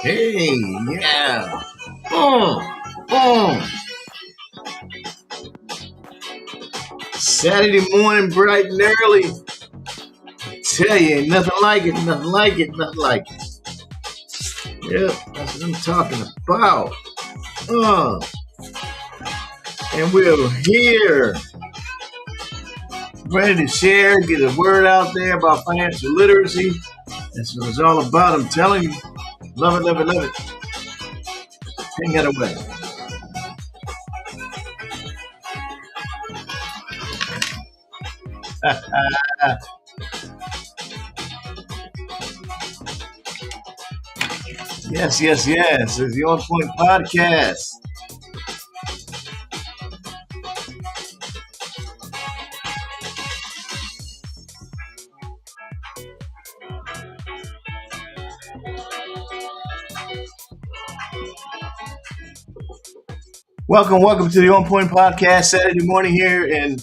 Hey, yeah. Boom. Saturday morning, bright and early. Tell you, ain't nothing like it, nothing like it, nothing like it. Yep, that's what I'm talking about. Uh, and we're here, ready to share, get a word out there about financial literacy. That's what it's all about, I'm telling you. Love it, love it, love it. Hang it away. Yes. It's the On Point Podcast. Welcome to the On Point Podcast, Saturday morning here in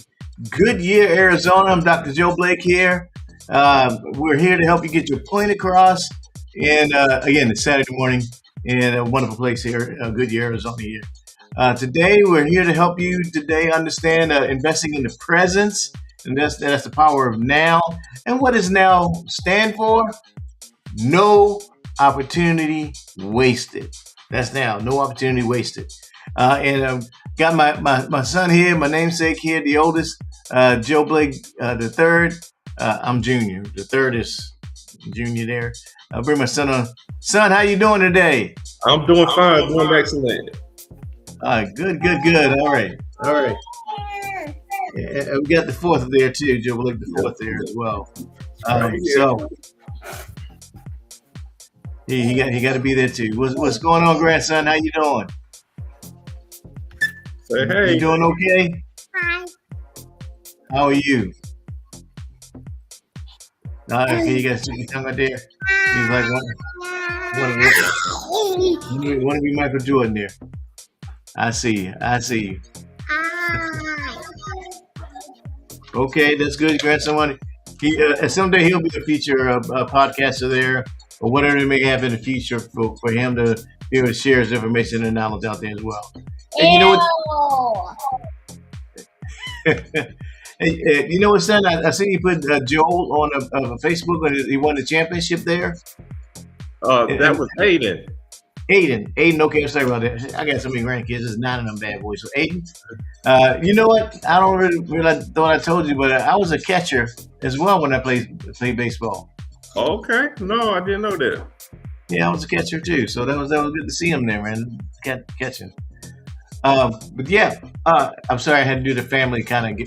Goodyear, Arizona. I'm Dr. Joe Blake here. We're here to help you get your point across. And again, it's Saturday morning in a wonderful place here, Goodyear, Arizona here. Today, we're here to help you today understand investing in the presence. And that's the power of now. And what does now stand for? No opportunity wasted. That's now, no opportunity wasted. And got my son here, my namesake here, the oldest, Joe Blake the third. I'm junior. The third is junior there. I'll bring my son on. Son, how you doing today? I'm doing fine, doing excellent. Good. All right. Yeah, we got the fourth there too, Joe Blake the fourth there as well. So he got to be there too. What's going on, grandson? How you doing? Say hey. You doing okay? Hi. How are you? Okay, you got a sticky tongue right there. He's like one of you Michael Jordan there. I see you. Hi. Okay, that's good, grandson. Someday he'll be a feature podcaster there, or whatever they may have in the future for him to be able to share his information and knowledge out there as well. And you know what? Hey, you know what, son? I see you put Joel on a Facebook, and he won the championship there. That was Aiden. Aiden. Okay, I'm sorry about that. I got so many grandkids. There's 9 of them bad boys. So Aiden, you know what? I don't really thought I told you, but I was a catcher as well when I played baseball. Okay, no, I didn't know that. Yeah, I was a catcher too. So that was good to see him there, man. Catching. But yeah, I'm sorry I had to do the family kind of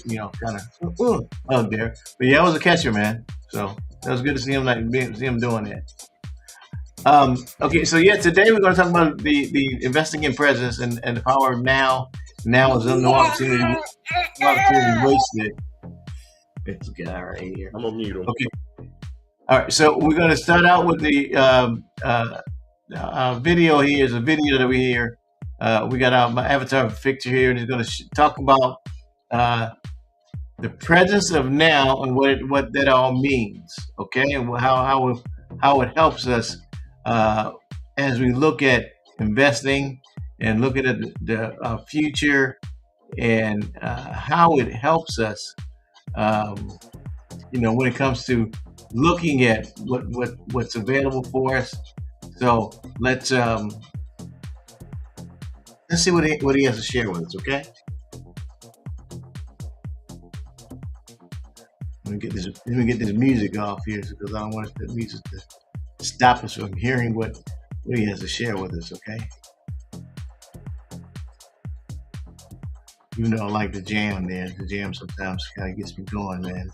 hug there. But yeah, I was a catcher, man. So that was good to see him doing that. Okay, so yeah, today we're going to talk about the investing in presence and the power of now. Now is no opportunity wasted. It's a guy right here. I'm gonna mute him. Okay. All right, so we're going to start out with the video here. Is a video that we hear. We got my avatar picture here, and he's going to talk about the presence of now and what that all means. Okay, and how it helps us as we look at investing and looking at the future and how it helps us. When it comes to looking at what's available for us. So let's see what he has to share with us, okay? Let me get this music off here because I don't want the music to stop us from hearing what he has to share with us, okay? Even though I like the jam there, the jam sometimes kind of gets me going, man.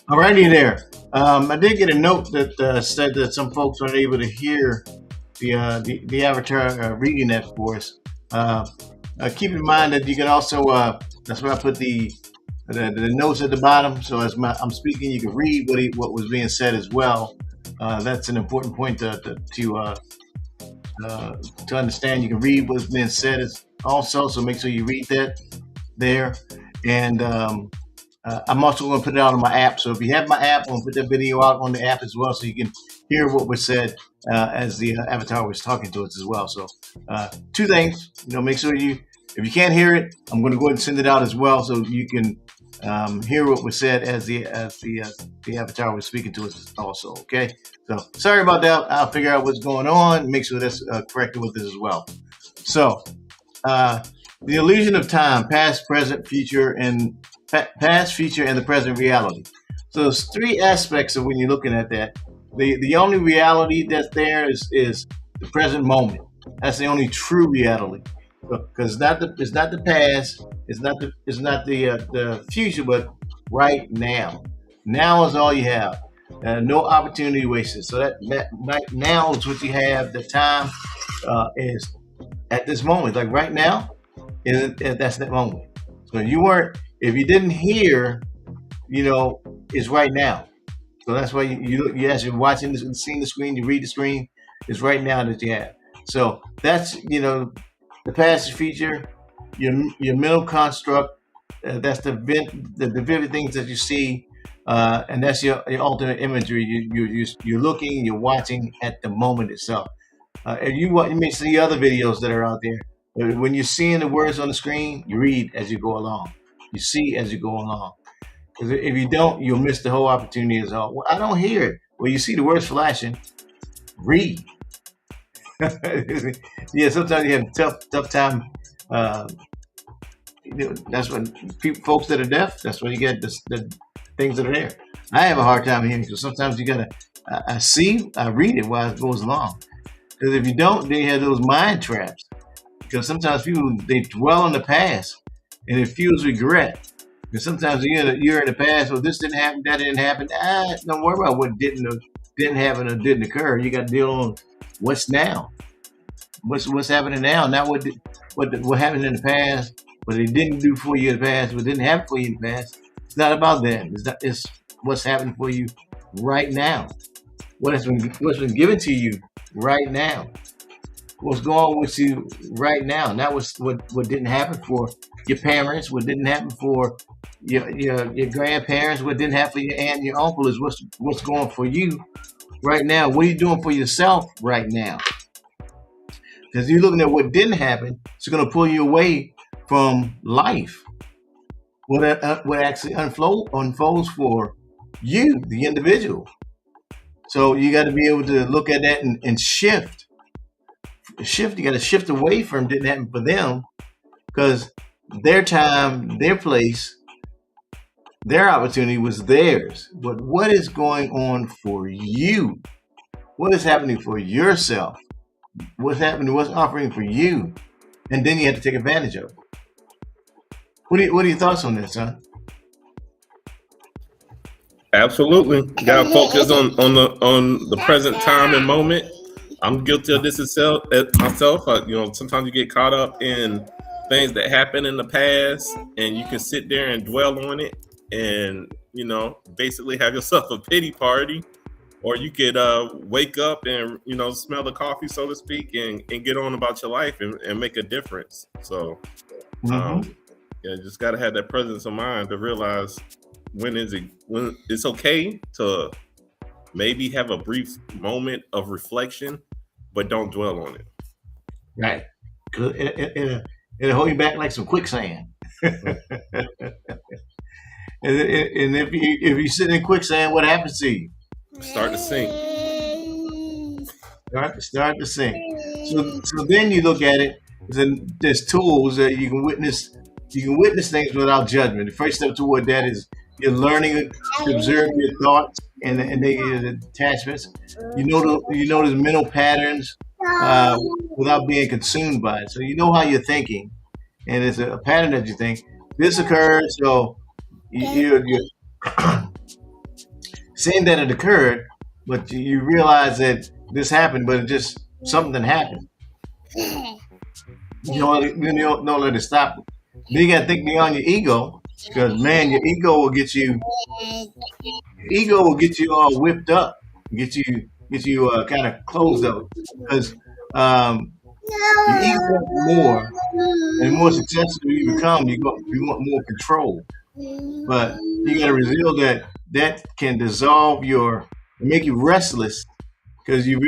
Alrighty there. I did get a note that said that some folks weren't able to hear the avatar reading that for us. Uh, Keep in mind that you can also that's why I put the notes at the bottom. So as I'm speaking, you can read what was being said as well. That's an important point to understand. You can read what's being said as also, so make sure you read that there. And I'm also going to put it out on my app. So if you have my app, I'm going to put that video out on the app as well, so you can hear what was said as the avatar was talking to us as well. So two things, make sure if you can't hear it, I'm going to go ahead and send it out as well, so you can hear what was said as the avatar was speaking to us also. Okay. So sorry about that. I'll figure out what's going on, make sure that's corrected with this as well. So the illusion of time: past, present, future, and past, future, and the present reality. So there's three aspects of when you're looking at that. The only reality that's there is the present moment. That's the only true reality, because it's not the past, it's not the future, but right now. Now is all you have. No opportunity wasted. So that right now is what you have. The time is at this moment, like right now. That's that moment. So if you didn't hear, it's right now. So that's why as you're watching this, seeing the screen, you read the screen, it's right now that you have. So that's, the past feature, your mental construct, that's the vivid things that you see, and that's your ultimate imagery. You're looking, you're watching at the moment itself. If you may see other videos that are out there. When you're seeing the words on the screen, you read as you go along. You see as you go along. Because if you don't, you'll miss the whole opportunity as well. Well, I don't hear it. Well, you see the words flashing. Read. Yeah, sometimes you have tough time. That's when folks that are deaf, that's when you get the things that are there. I have a hard time hearing, so sometimes you gotta. I read it while it goes along. Because if you don't, then you have those mind traps. Because sometimes people, they dwell on the past and it fuels regret. Because sometimes you're in the past, well, this didn't happen, that didn't happen. Don't worry about what didn't happen or didn't occur. You got to deal on what's now. What's happening now? Not what happened in the past, what they didn't do for you in the past, what didn't happen for you in the past. It's not about them. It's what's happening for you right now. What's been given to you right now. What's going on with you right now? Not what didn't happen for your parents, what didn't happen for your grandparents, what didn't happen for your aunt and your uncle, is what's going for you right now. What are you doing for yourself right now? Because you're looking at what didn't happen, it's going to pull you away from life. What actually unfolds for you, the individual. So you got to be able to look at that and shift. You got to shift away from didn't happen for them, because their time, their place, their opportunity was theirs. But what is going on for you? What is happening for yourself? What's happening? What's offering for you? And then you have to take advantage of it. What are your thoughts on this, son? Absolutely. You gotta focus on the present time and moment. I'm guilty of this myself. Sometimes you get caught up in things that happened in the past, and you can sit there and dwell on it, and basically have yourself a pity party, or you could wake up and smell the coffee, so to speak, and get on about your life and make a difference. So, just gotta have that presence of mind to realize when it's okay to maybe have a brief moment of reflection, but don't dwell on it. Right. It'll hold you back like some quicksand. And if you sit in quicksand, what happens to you? Start to sink. Start to sink. So then you look at it. There's tools that you can witness. You can witness things without judgment. The first step toward that is you're learning to observe your thoughts and the attachments. You notice mental patterns without being consumed by it. So you know how you're thinking, and it's a pattern that you think this occurred, so you're saying that it occurred, but you realize that this happened, but it just something happened. You don't let it stop. Then you got to think beyond your ego, because man, your ego will get you all whipped up, get you kind of closed up, because um, your ego wants more, and the more successful you become, you want more control. But you got to reveal that can dissolve make you restless, because you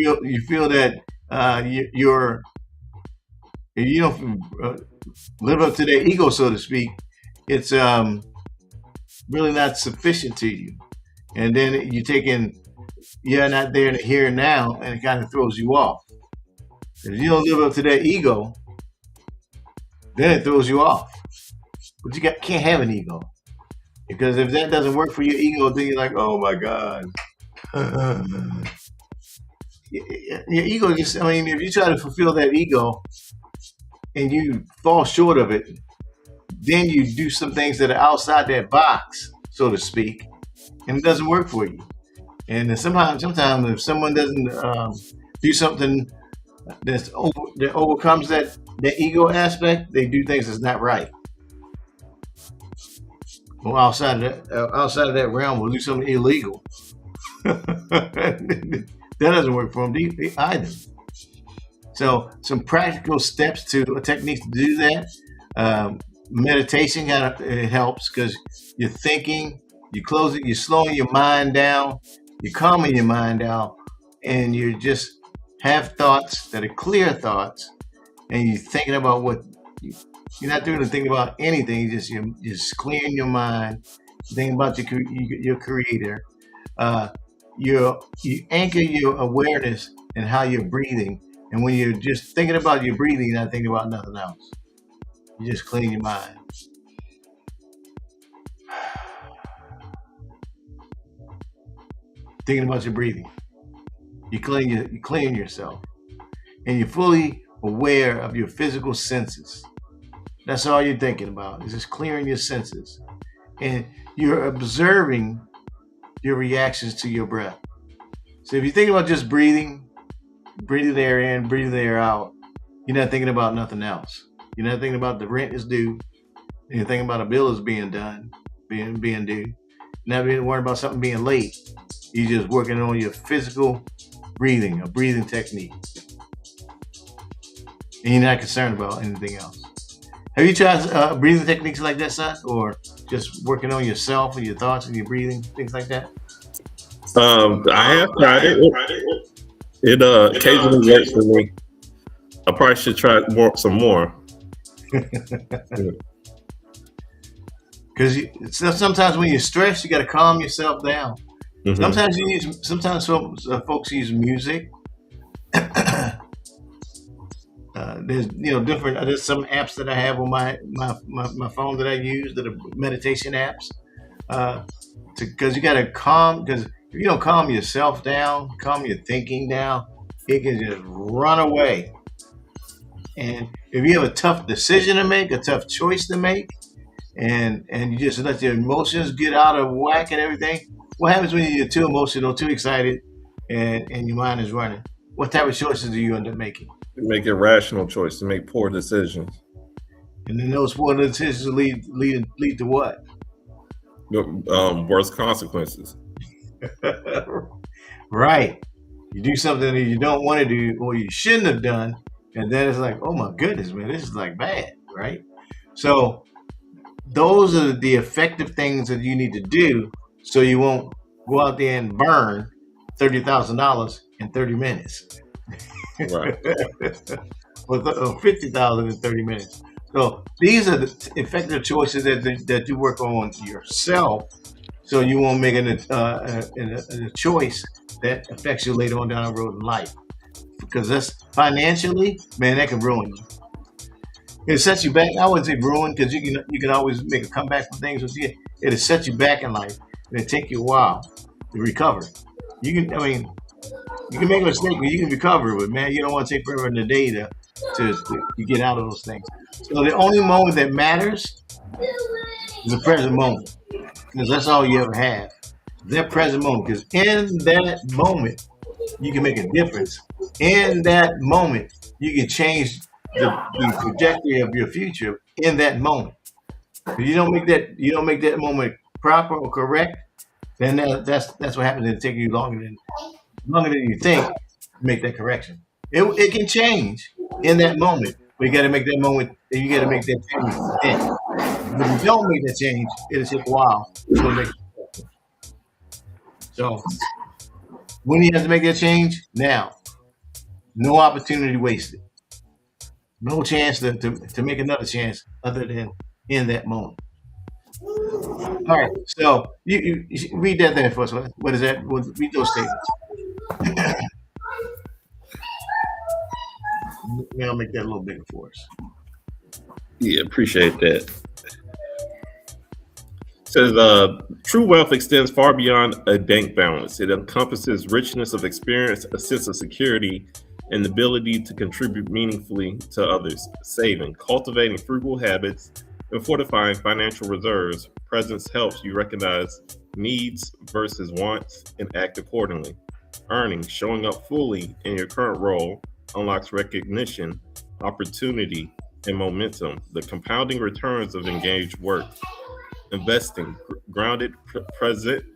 feel that you're if you don't live up to their ego, so to speak, it's really not sufficient to you. And then you're not there in the here and now, and it kind of throws you off. If you don't live up to that ego, then it throws you off. But can't have an ego, because if that doesn't work for your ego, then you're like, oh my God. Your ego if you try to fulfill that ego and you fall short of it, then you do some things that are outside that box, so to speak, and it doesn't work for you. And then sometimes if someone doesn't do something that overcomes that ego aspect, they do things that's not right. Well, outside of that realm, we'll do something illegal. That doesn't work for them either. So some practical steps techniques to do that. Meditation it helps, because you're thinking, you're slowing your mind down, you're calming your mind down, and you just have thoughts that are clear thoughts, and you're thinking about you're not doing thinking about anything. You're just clearing your mind, thinking about your creator. You anchor your awareness in how you're breathing, and when you're just thinking about your breathing, you're not thinking about nothing else. You just clean your mind. Thinking about your breathing, you clean yourself, and you're fully aware of your physical senses. That's all you're thinking about, is just clearing your senses, and you're observing your reactions to your breath. So if you think about just breathing the air in, breathing the air out, you're not thinking about nothing else. You're not thinking about the rent is due. You're thinking about a bill is being done, being due. You're not being worried about something being late. You're just working on your physical breathing, a breathing technique. And you're not concerned about anything else. Have you tried breathing techniques like that, son? Or just working on yourself and your thoughts and your breathing, things like that? I have tried it. It occasionally works for me. I probably should try some more. Because sometimes when you're stressed, you got to calm yourself down. Mm-hmm. Sometimes folks use music. There's different. There's some apps that I have on my phone that I use that are meditation apps. Because you got to calm. Because if you don't calm yourself down, calm your thinking down, it can just run away. And if you have a tough decision to make, a tough choice to make, and you just let your emotions get out of whack and everything, what happens when you're too emotional, too excited, and your mind is running? What type of choices do you end up making? Make irrational choices, make poor decisions. And then those poor decisions lead to what? Worse consequences. Right. You do something that you don't want to do, or you shouldn't have done, and then it's like, oh my goodness, man, this is like bad, right? So those are the effective things that you need to do, so you won't go out there and burn $30,000 in 30 minutes. Right. Or $50,000 in 30 minutes. So these are the effective choices that you work on yourself, so you won't make a choice that affects you later on down the road in life. Because that's financially, man, that can ruin you. It sets you back. I wouldn't say ruin, because you can always make a comeback from things. It'll set you back in life, and it'll take you a while to recover. You can make a mistake, but you can recover. But man, you don't want to take forever in the day to get out of those things. So the only moment that matters is the present moment. because that's all you ever have. That present moment, because in that moment, you can make a difference. In that moment, you can change the trajectory of your future in that moment. If you don't make that moment proper or correct, then that's what happens. It'll take you longer than you think to make that correction. It can change in that moment, but you got to make that moment. You got to make that change then. If you don't make that change, it'll take a while to make. So when you have to make that change, now, no opportunity wasted, no chance to make another chance other than in that moment. All right, so you read that there for us. What is that? Read those statements. Maybe I'll make that a little bigger for us. Yeah, appreciate that. It says, true wealth extends far beyond a bank balance. It encompasses richness of experience, a sense of security, and the ability to contribute meaningfully to others. Saving, cultivating frugal habits, and fortifying financial reserves. Presence helps you recognize needs versus wants and act accordingly. Earning, showing up fully in your current role, unlocks recognition, opportunity, and momentum. The compounding returns of engaged work. Investing, grounded,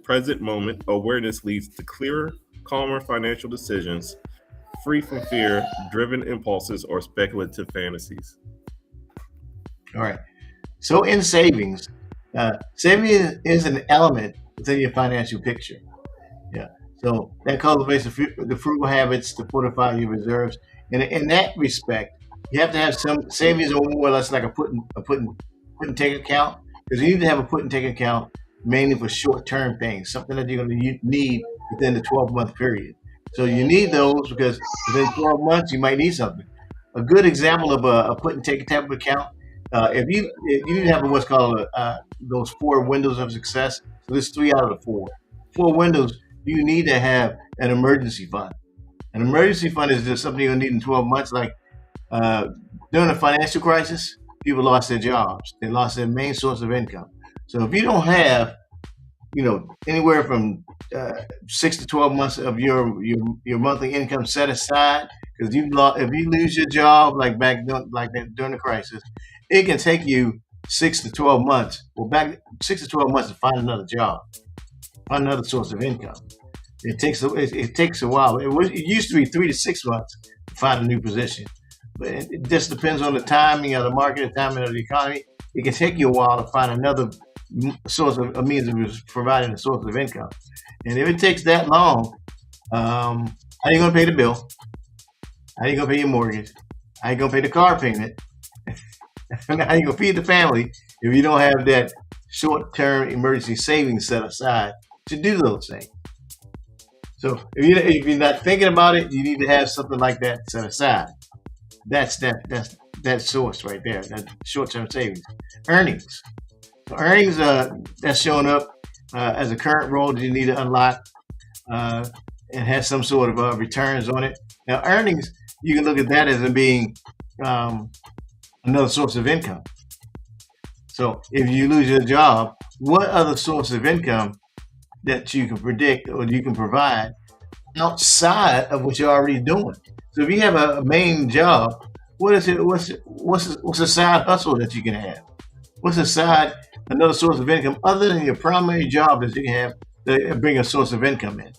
present moment awareness leads to clearer, calmer financial decisions, free from fear, driven impulses, or speculative fantasies. All right. So in savings, saving is an element within your financial picture. Yeah. So that cultivates the frugal habits to fortify your reserves. And in that respect, you have to have some savings, or more or less like a put and take account, because you need to have a put and take account mainly for short-term things, something that you're going to need within the 12-month period. So you need those because within 12 months you might need something. A good example of a put and take type of account, if you have what's called those 4 windows of success. So there's 3 out of the 4. 4 windows. You need to have an emergency fund. An emergency fund is just something you're gonna need in 12 months. Like during the financial crisis, people lost their jobs. They lost their main source of income. So if you don't have, anywhere from 6 to 12 months of your monthly income set aside, because if you lose your job during the crisis, it can take you 6 to 12 months. Well, back 6 to 12 months to find another job, find another source of income. It takes a while. It used to be 3 to 6 months to find a new position, but it just depends on the timing of the market, the timing of the economy. It can take you a while to find another source of a means of providing a source of income. And if it takes that long, how are you going to pay the bill? How are you going to pay your mortgage? How are you going to pay the car payment? How are you going to feed the family if you don't have that short-term emergency savings set aside to do those things? So if you're not thinking about it, you need to have something like that set aside. That's that source right there, that short-term savings. Earnings. So earnings that's showing up as a current role that you need to unlock and has some sort of returns on it. Now, earnings, you can look at that as being another source of income. So if you lose your job, what other source of income that you can predict or you can provide outside of what you're already doing? So if you have a main job, what is it? What's a side hustle that you can have? What's another source of income other than your primary job that you can have that bring a source of income in?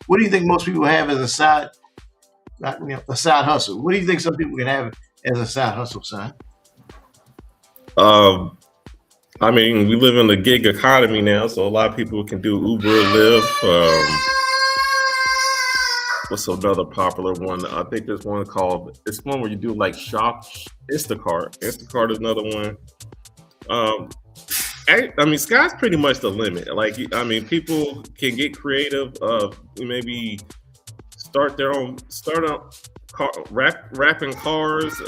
What do you think most people have as a side hustle? What do you think some people can have as a side hustle, son? I mean, we live in the gig economy now, so a lot of people can do Uber, Lyft. What's another popular one? I think there's one called, it's one where you do like shop, Instacart. Instacart is another one. I mean, sky's pretty much the limit. Like, I mean, people can get creative. Maybe start wrapping cars,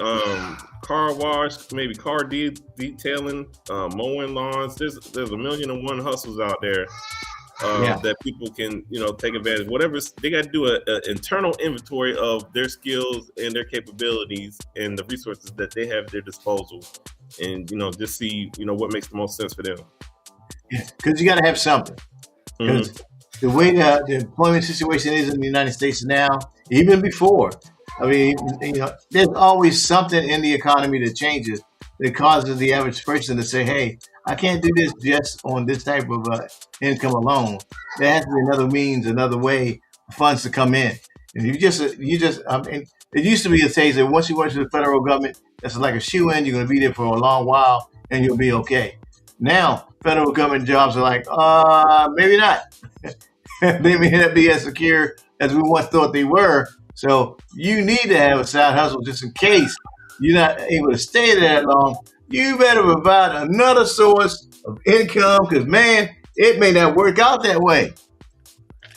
car wash, maybe car detailing, mowing lawns. There's a million and one hustles out there that people can take advantage. Whatever they got to do, an internal inventory of their skills and their capabilities and the resources that they have at their disposal, and just see what makes the most sense for them. because you got to have something. Because the way the employment situation is in the United States now, even before, I mean, there's always something in the economy that changes that causes the average person to say, "Hey, I can't do this just on this type of income alone. There has to be another means, another way for funds to come in." And I mean, it used to be a case that once you went to the federal government, that's like a shoe-in. You're going to be there for a long while, and you'll be okay. Now, federal government jobs are like, maybe not. They may not be as secure as we once thought they were. So you need to have a side hustle just in case you're not able to stay there that long. You better provide another source of income because, man, it may not work out that way.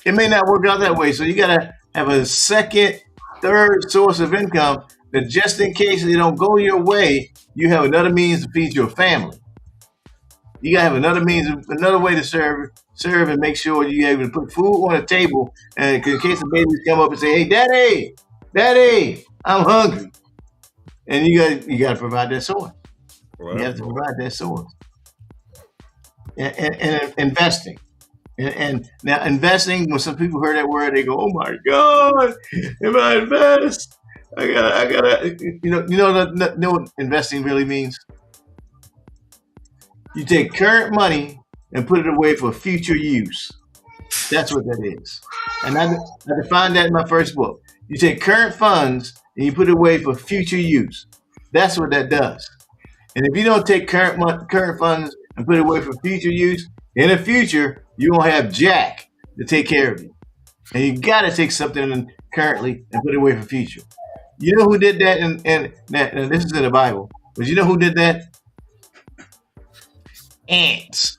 It may not work out that way. So you got to have a second, third source of income that just in case they don't go your way, you have another means to feed your family. You gotta have another means, another way to serve, and make sure you're able to put food on the table. And in case the babies come up and say, "Hey, Daddy, I'm hungry," and you got to provide that source. Right. You have to provide that source. And investing, and now investing. When some people heard that word, they go, "Oh my God, if I invest, I gotta." You know what investing really means? You take current money and put it away for future use. That's what that is. And I defined that in my first book. You take current funds and you put it away for future use. That's what that does. And if you don't take current funds and put it away for future use, in the future, you won't have jack to take care of you. And you got to take something currently and put it away for future. You know who did that? And this is in the Bible. But you know who did that? Ants.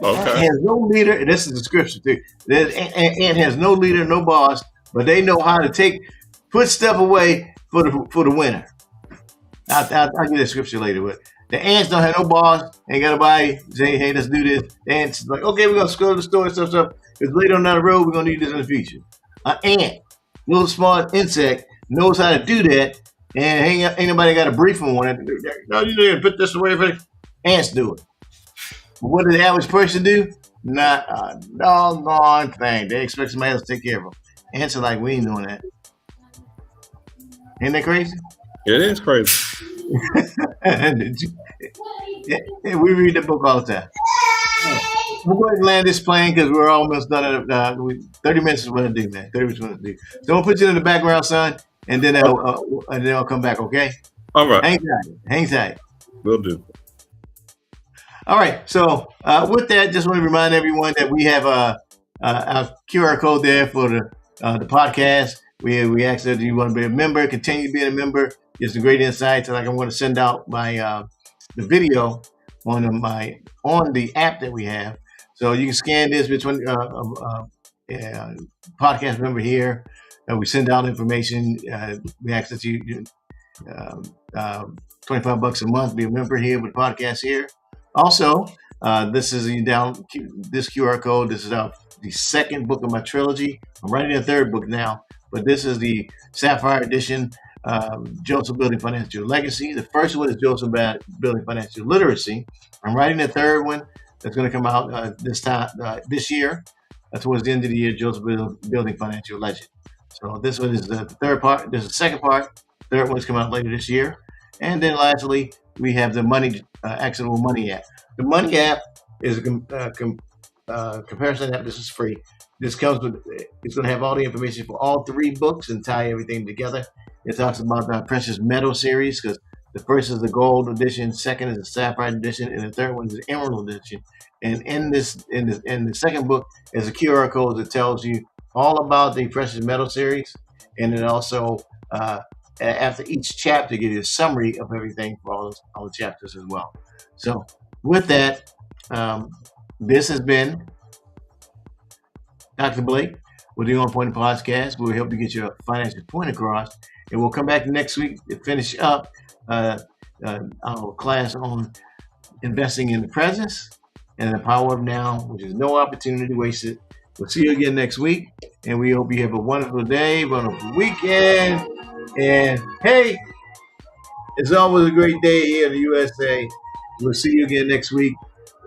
Okay. Ant has no leader. This is the scripture too. Ant has no leader, no boss, but they know how to put stuff away for the winter. I'll give you the scripture later, but the ants don't have no boss. Ain't got nobody say, "Hey, let's do this." The ants is like, "Okay, we're gonna go to the store and stuff, because later on down the road we're gonna need this in the future." An ant, little small insect, knows how to do that, and ain't nobody got to brief them on it. No, you need to put this away. Ants do it. But what does the average person do? Not a doggone thing. They expect somebody else to take care of them. Ants are like, "We ain't doing that." Ain't that crazy? It is crazy. We read the book all the time. We're going to land this plane because we're almost done. 30 minutes is what I do, man. 30 minutes is what I do. So I'll put you in the background, son, and then I'll come back, okay? All right. Hang tight. Will do. All right. So with that, just want to remind everyone that we have our QR code there for the podcast. We ask that you want to be a member, continue being a member. Get some great insights. Like I'm going to send out my the video on the app that we have, so you can scan this between podcast member here. We send out information. We ask that you $25 a month be a member here with podcast here. Also, this is this QR code. This is the second book of my trilogy. I'm writing a third book now, but this is the Sapphire Edition. Joseph Building Financial Legacy. The first one is Joseph Building Financial Literacy. I'm writing the third one that's going to come out this year. Towards the end of the year, Joseph Building Financial Legend. So this one is the third part. There's a second part. Third one's coming out later this year. And then lastly, we have the Actionable Money app. The Money app is a comparison app. This is free. It's going to have all the information for all three books and tie everything together. It talks about the Precious Metal series, because the first is the Gold edition, second is the Sapphire edition, and the third one is the Emerald edition. And in the second book is a QR code that tells you all about the Precious Metal series, and it also after each chapter gives you a summary of everything for all the chapters as well. So with that, this has been Dr. Blake with the On Point Podcast. We'll help you get your financial point across. And we'll come back next week to finish up our class on investing in the present and the power of now, which is no opportunity wasted. We'll see you again next week. And we hope you have a wonderful day, wonderful weekend. And hey, it's always a great day here in the USA. We'll see you again next week.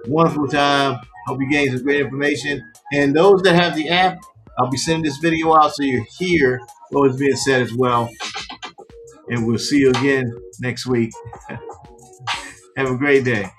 Wonderful time. Hope you gain some great information. And those that have the app, I'll be sending this video out so you hear what is being said as well. And we'll see you again next week. Have a great day.